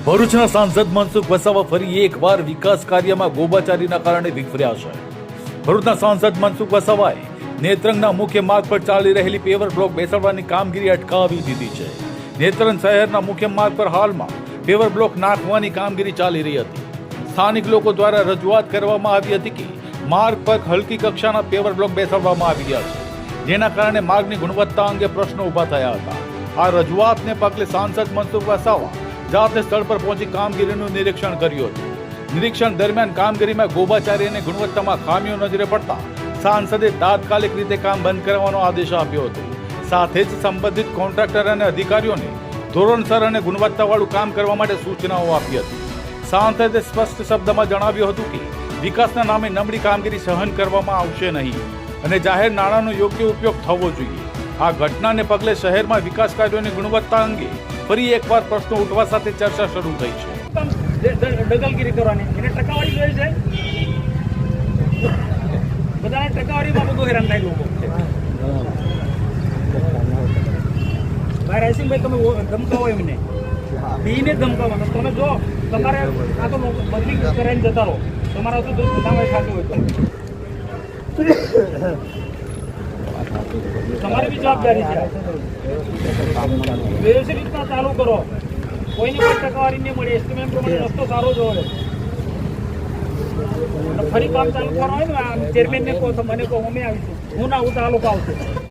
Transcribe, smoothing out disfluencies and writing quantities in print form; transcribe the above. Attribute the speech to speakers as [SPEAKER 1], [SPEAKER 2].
[SPEAKER 1] ભરૂચના સાંસદ મનસુખ વસાવા ફરી એકવાર વિકાસ કાર્યમાં ગોબાચારીના કારણે વિફર્યા છે. ભરૂચના સાંસદ મનસુખ વસાવાએ નેત્રંગના મુખ્ય માર્ગ પર ચાલી રહેલી પેવર બ્લોક બેસાડવાની કામગીરી અટકાવી દીધી છે. નેત્રંગ શહેરના મુખ્ય માર્ગ પર હાલમાં પેવર બ્લોક નાખવાની કામગીરી ચાલી રહી હતી. સ્થાનિક લોકો દ્વારા રજૂઆત કરવામાં આવી હતી કે માર્ગ પર હલકી કક્ષાના પેવર બ્લોક બેસાડવામાં આવી ગયા છે, જેના કારણે માર્ગની ગુણવત્તા અંગે પ્રશ્નો ઊભા થયા હતા. આ રજૂઆતને પગલે સાંસદ મનસુખ વસાવા જાતે સ્થળ પર પહોંચી કામગીરીનું નિરીક્ષણ કર્યું હતું. નિરીક્ષણ દરમિયાન કામગીરીમાં ગોબાચારી અને ગુણવત્તામાં ખામીઓ નજરે પડતા સાંસદે તાત્કાલિક રીતે કામ બંધ કરવાનો આદેશ આપ્યો હતો. સાથે જ સંબંધિત કોન્ટ્રાક્ટર અને અધિકારીઓને ધોરણસર અને ગુણવત્તાવાળું કામ કરવા માટે સૂચનાઓ આપી હતી. સાંસદે સ્પષ્ટ શબ્દમાં જણાવ્યું હતું કે વિકાસના નામે નબળી કામગીરી સહન કરવામાં આવશે નહીં અને જાહેર નાણાંનો યોગ્ય ઉપયોગ થવો જોઈએ. આ ઘટનાને પગલે શહેરમાં વિકાસ કાર્યોની ગુણવત્તા અંગે ફરી એકવાર પ્રશ્નો ઉઠવા સાથે ચર્ચા શરૂ થઈ છે.
[SPEAKER 2] દગલગીરી કરવાની એને ટકાવારી જોઈએ છે. બધાને ટકાવારીમાં બધું હેરાન થાય લોકો. ભાઈ રાયસિંહભાઈ, તમે ધમકાવો એમને, બીને ધમકાવવાનો. તમે જો તમારે આ તો બદલી કરાવીને જતા રહો, તમારા તો ધંધામાં ખાતું હોય તો તમારી બી જવાબદારી છે. વ્યવસ્થિત રીતના ચાલુ કરો. કોઈને કોઈ ટકાવારી નહીં મળે. એસ્ટિમેટ પ્રમાણે રસ્તો સારો જ હોય. ફરી કામ ચાલુ કરવાનું હોય ને, ચેરમેનને કહો તો મને કહો, અમે આવીશું. હું ના હું તો આ લોકો આવશે.